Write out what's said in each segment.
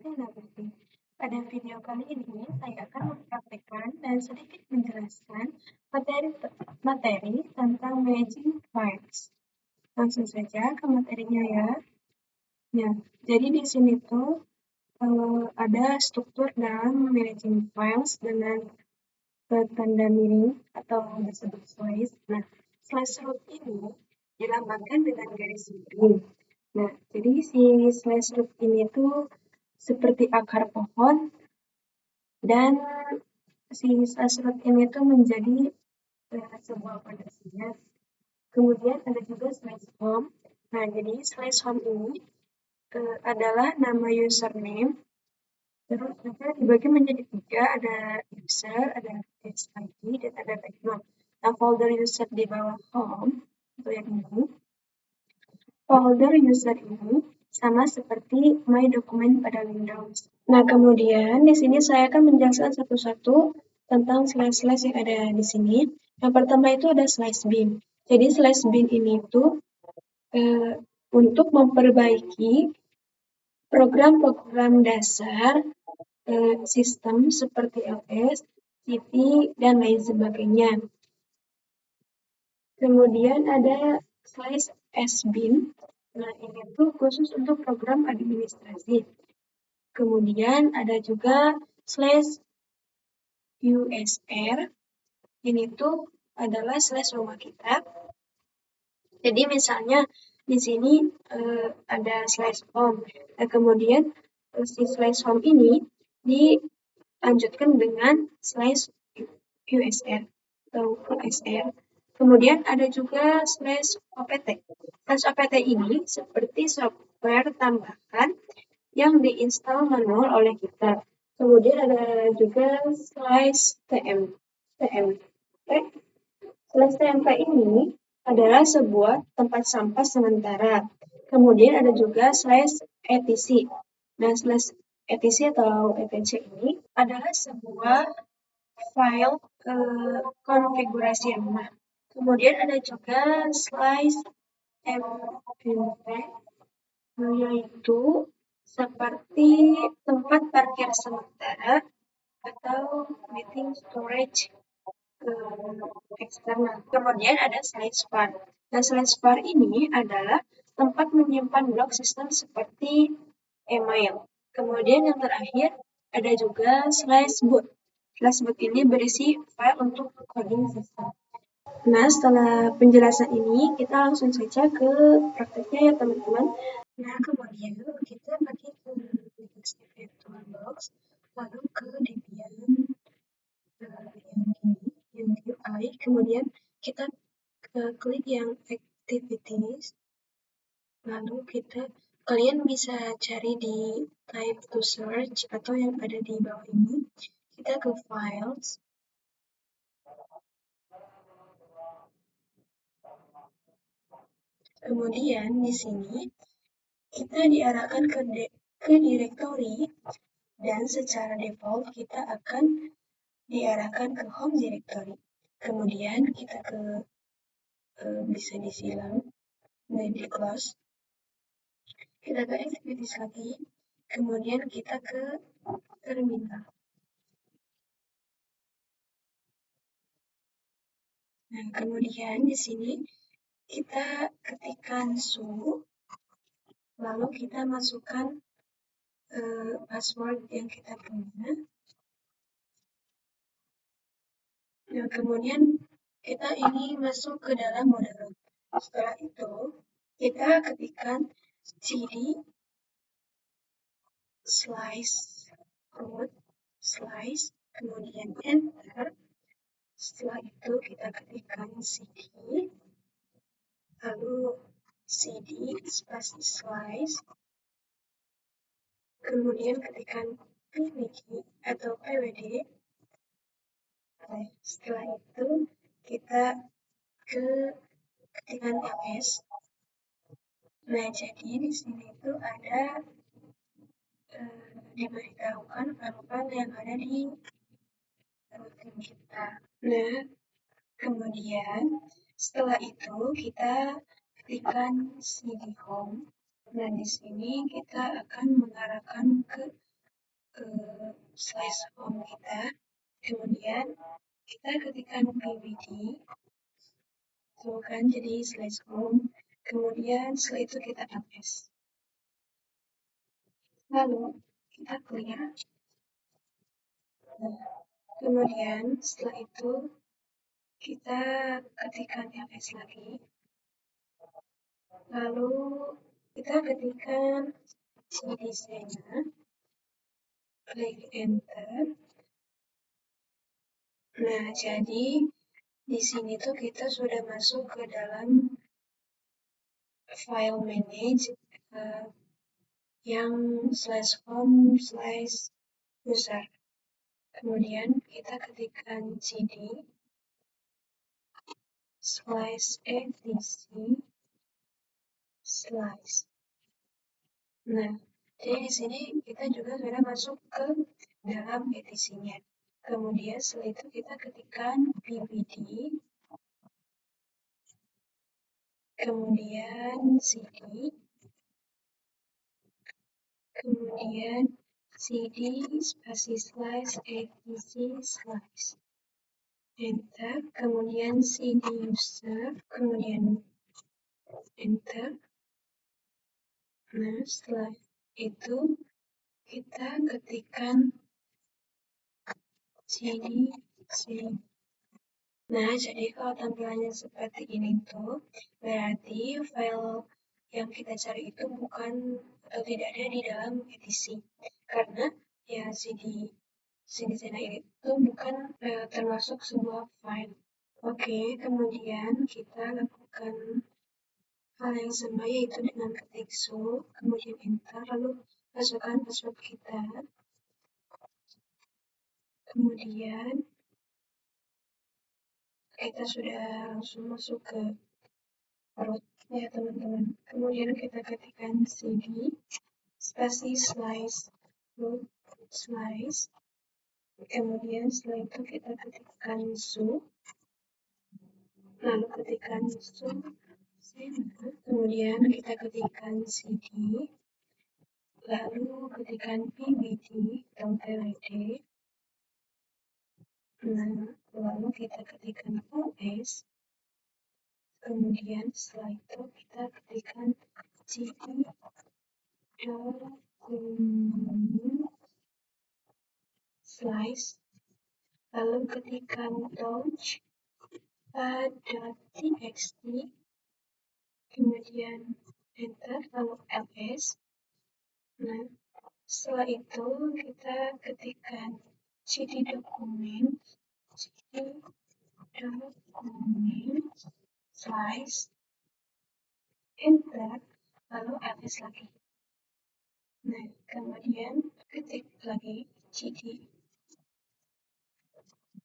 Nah, berarti pada video kali ini saya akan mempraktekkan dan sedikit menjelaskan materi tentang managing files. Langsung saja ke materinya ya. Ya, jadi di sini tuh ada struktur dalam managing files dengan tanda miring atau disebut slice. Nah, slice root ini dilambangkan dengan garis miring. Nah, jadi si slice root ini tuh seperti akar pohon dan si slice root ini tuh menjadi sebuah fondasinya. Kemudian ada juga slice home. Nah, jadi slice home ini adalah nama username. Terus juga dibagi menjadi tiga, ada user, ada test ID, dan ada background. Nah, folder user di bawah home, itu yang ini. Folder user ini sama seperti My Document pada Windows. Nah, kemudian di sini saya akan menjelaskan satu-satu tentang slash-slash yang ada di sini. Yang pertama itu ada slash bin. Jadi slash bin ini tuh untuk memperbaiki program-program dasar sistem seperti LS, CT, dan lain sebagainya. Kemudian ada slash sbin. Nah, ini tuh khusus untuk program administrasi. Kemudian ada juga slash usr. Ini tuh adalah slash rumah kita. Jadi misalnya di sini ada slash home. Nah, kemudian si slash home ini dilanjutkan dengan slash usr atau usr. Kemudian ada juga slash opt. Slash opt ini seperti software tambahan yang diinstal manual oleh kita. Kemudian ada juga slash tmp. Slash tmp ini adalah sebuah tempat sampah sementara. Kemudian ada juga slash etc. Nah, slash etc atau etc ini adalah sebuah file konfigurasi rumah. Kemudian ada juga slash mp, yaitu seperti tempat parkir sementara atau meeting storage eksternal. Kemudian ada slash var. Nah, slash var ini adalah tempat menyimpan blok sistem seperti email. Kemudian yang terakhir ada juga slash boot. Slash boot ini berisi file untuk coding sistem. Nah, setelah penjelasan ini, kita langsung saja ke prakteknya ya teman-teman. Nah, kemudian kita pergi ke aplikasi VirtualBox, lalu ke Debian yang ini, yang UI, kemudian kita klik yang Activities, lalu kalian bisa cari di type to search atau yang ada di bawah ini. Kita ke Files, kemudian di sini kita diarahkan ke directory dan secara default kita akan diarahkan ke home directory. Kemudian kita bisa disilang, di close. Kita ke activities lagi, kemudian kita ke terminal. Nah, kemudian di sini kita ketikkan sudo, lalu kita masukkan password yang kita punya. Nah, kemudian kita ini masuk ke dalam mode root. Setelah itu, kita ketikkan cd slice root slice, kemudian enter. Setelah itu kita ketikkan cd, lalu cd spasi slice, kemudian ketikkan pwd atau pwd. Setelah itu kita ketikkan ls. Nah, jadi di sini itu ada diberitahukan file-file yang ada di tim kita. Nah, kemudian setelah itu kita ketikkan cd home. Nah, di sini kita akan mengarahkan ke slash home kita, kemudian kita ketikkan pwd, tuh kan jadi slash home, kemudian setelah itu kita ls. Lalu kita clear. Nah, kemudian setelah itu kita ketikkan ls lagi. Lalu kita ketikkan cd-nya, klik enter. Nah, jadi di sini tuh kita sudah masuk ke dalam file manage yang /home/user. Kemudian kita ketikkan cd/etc/. Nah, jadi di sini kita juga sudah masuk ke dalam etc-nya. Kemudian setelah itu kita ketikkan pwd, kemudian cd, kemudian cd spasi slash etc slash enter, kemudian cd user, kemudian enter. Nah, setelah itu kita ketikkan cd. Nah, jadi kalau tampilannya seperti ini tuh, berarti file yang kita cari itu bukan atau tidak ada di dalam etc. Karena ya CD zena ini tuh bukan termasuk sebuah file. Oke, kemudian kita lakukan hal yang sama yaitu dengan ketik su, kemudian enter, lalu masukkan password kita. Kemudian kita sudah langsung masuk ke root ya teman-teman. Kemudian kita ketikkan cd spasi slash root slash, kemudian setelah itu kita ketikkan su, lalu ketikkan su, kemudian kita ketikkan cd, lalu ketikkan pwd atau pwd, nah lalu kita ketikkan os, kemudian setelah itu kita ketikkan cd slash, lalu ketikkan touch.txt, kemudian enter, lalu ls. Nah, setelah itu kita ketikkan cd dokumen slash enter, lalu ls lagi. Nah, kemudian ketik lagi cd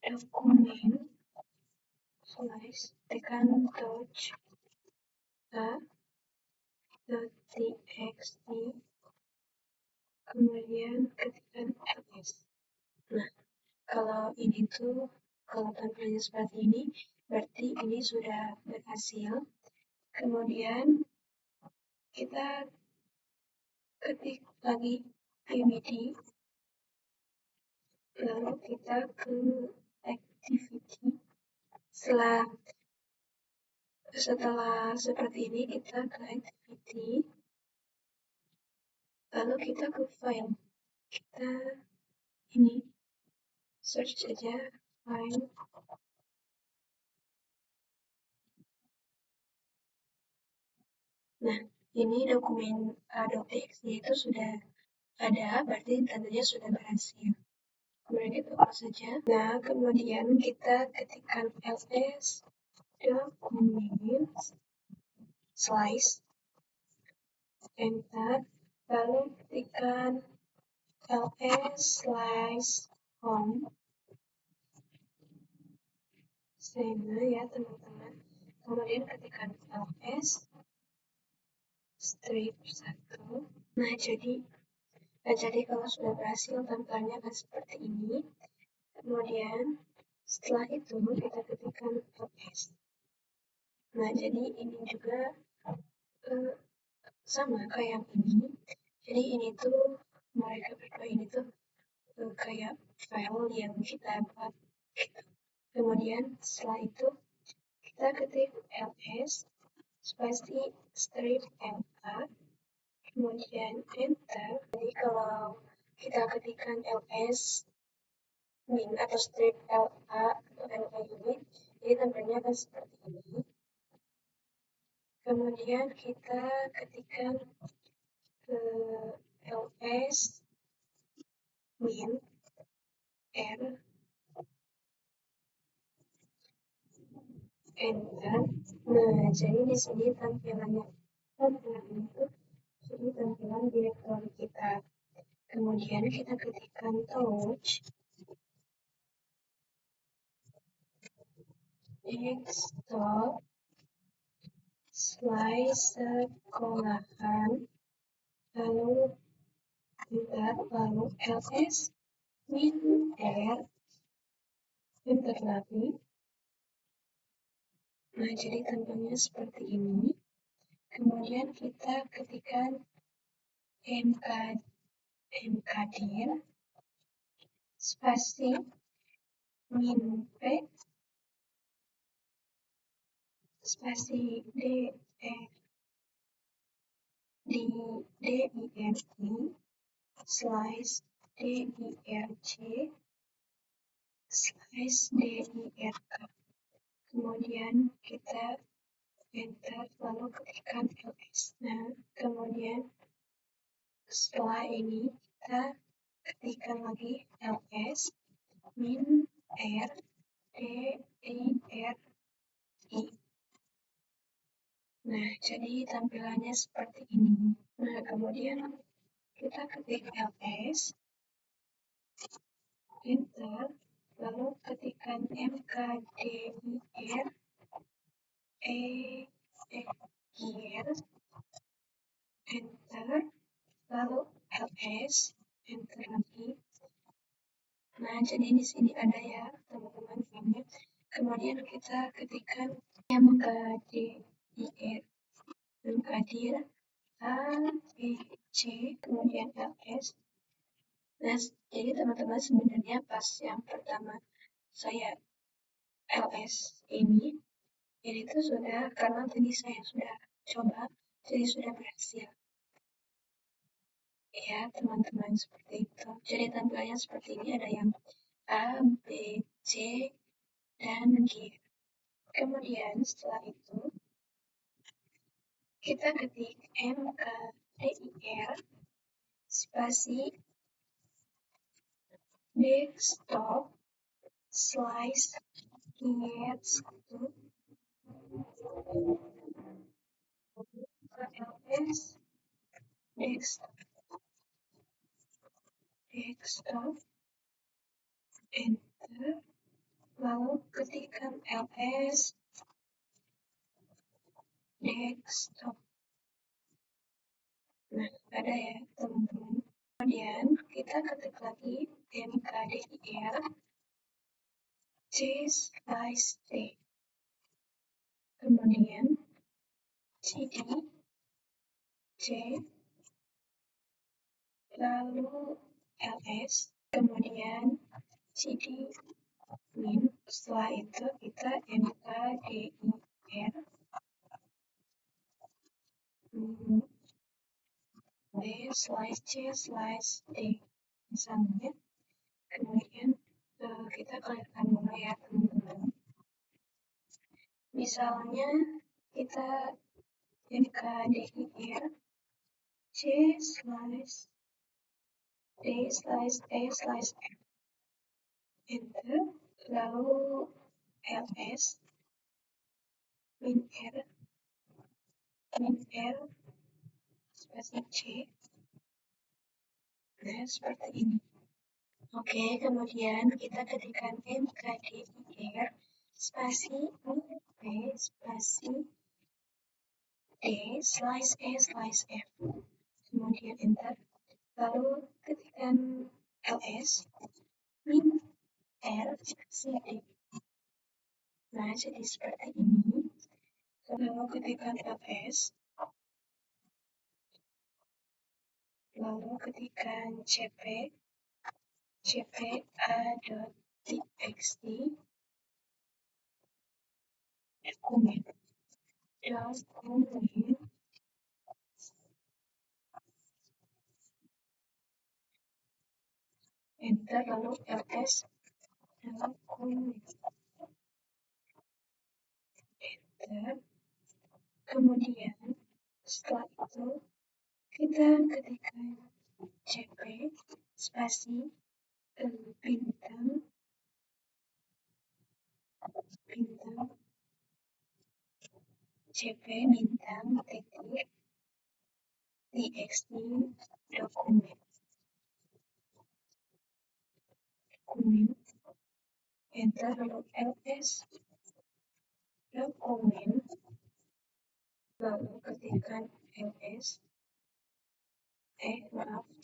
dokumen slash tekan touch.txt, kemudian ketikkan ls. Nah, kalau ini tuh, kalau tampilannya seperti ini, berarti ini sudah berhasil. Kemudian kita ketik lagi pwd, lalu kita ke activity. Setelah seperti ini kita ke activity, lalu kita ke file, kita ini search saja file. Nah, ini dokumen .txt itu sudah ada, berarti tandanya sudah berhasil. Kemudian kita buka saja. Nah, kemudian kita ketikkan ls dokumen slash enter, lalu ketikkan ls slash home zena ya teman-teman. Kemudian ketikkan ls strip 1. Nah, jadi kalau sudah berhasil tampilannya akan seperti ini. Kemudian setelah itu kita ketikkan ls. Nah, jadi ini juga sama kayak yang ini. Jadi ini tuh mereka berdua ini tuh kayak file yang kita buat gitu. Kemudian setelah itu kita ketik ls spasi strip la, kemudian enter. Jadi kalau kita ketikkan ls min atau strip la atau la ini, jadi tampilnya akan seperti ini. Kemudian kita ketikkan ke ls min r enter. Nah, jadi di sini tampilan itu jadi tampilan direktori kita. Kemudian kita ketikkan touch desktop slice sekolahan lalu enter lalu ls min r enter lagi. Nah, jadi tampilnya seperti ini. Kemudian kita ketikkan mkdir spasi min p spasi dirc slice dirc slice dirk. Kemudian kita enter lalu ketikkan ls. Nah, kemudian setelah ini kita ketikkan lagi ls min r dirI. Nah, jadi tampilannya seperti ini. Nah, kemudian kita ketik ls, enter, lalu ketikkan mkdir gir, enter, lalu ls, enter lagi. Nah, jadi di sini ada ya teman-teman ini. Kemudian kita ketikkan mkdir a b c kemudian ls. Nah, jadi teman-teman sebenarnya pas yang pertama saya ls ini tuh sudah, karena tadi saya sudah coba, jadi sudah berhasil. Ya, teman-teman, seperti itu. Jadi tampilannya seperti ini, ada yang A, B, C, dan G. Kemudian setelah itu, kita ketik mkdir spasi desktop slice ls desktop enter, lalu ketikkan ls desktop. Nah, ada ya teman-teman. Kemudian kita ketik lagi mkdir c slice d. Kemudian cd c lalu ls, kemudian cd min. Setelah itu kita mkdir d slice c slice d misalnya. Kemudian kita clearkan dulu ya teman-teman. Misalnya kita mkdir c slice d slice e slice f, enter, lalu ls min r spasi c. Nah, seperti ini. Oke, kemudian kita ketikkan mkdir spasi min p spasi d slice e slice f. Kemudian enter. Lalu ketikkan ls min r spasi d. Nah, jadi seperti ini. Lalu ketikkan ls, lalu ketikkan cp, jpa.txt dokumen enter lalu ls dokumen enter, kemudian setelah itu kita ketikkan cp spasi bintang bintang cp bintang titik txt dokumen enter lalu ls dokumen lalu ketikkan ls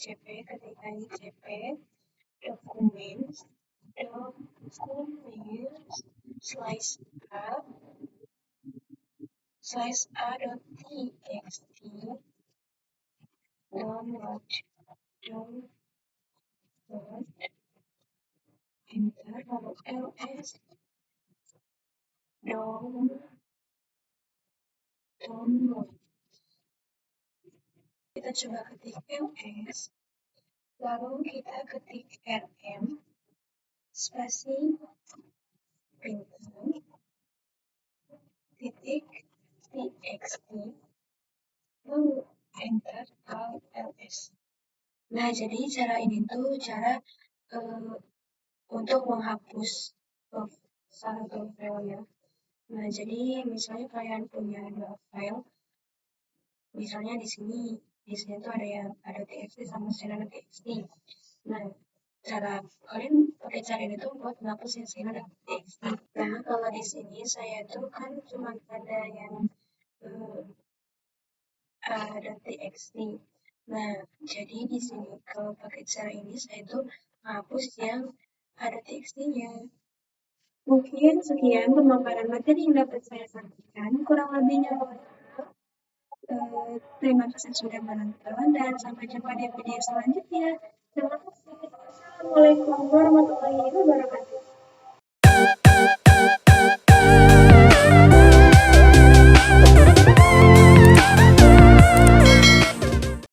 cp ketikkan cp dokumen slice a.txt download enter lalu ls download kita coba ketik ls lalu kita ketik rm spasi bintang titik txt lalu enter ls. Nah, jadi cara ini tuh cara untuk menghapus satu file ya. Nah, jadi misalnya kalian punya dua file, misalnya di sini tuh ada txt sama string.txt. Nah, kalian pakai cara ini tuh buat menghapus yang string.txt. Nah, kalau di sini saya tuh kan cuma ada yang a.txt. Nah, jadi di sini kalau pakai cara ini saya tuh menghapus yang ada txt-nya. Mungkin sekian pemaparan materi yang dapat saya sampaikan. Kurang lebihnya mohon maaf. Terima kasih sudah menonton dan sampai jumpa di video selanjutnya. Terima kasih. Assalamualaikum warahmatullahi wabarakatuh.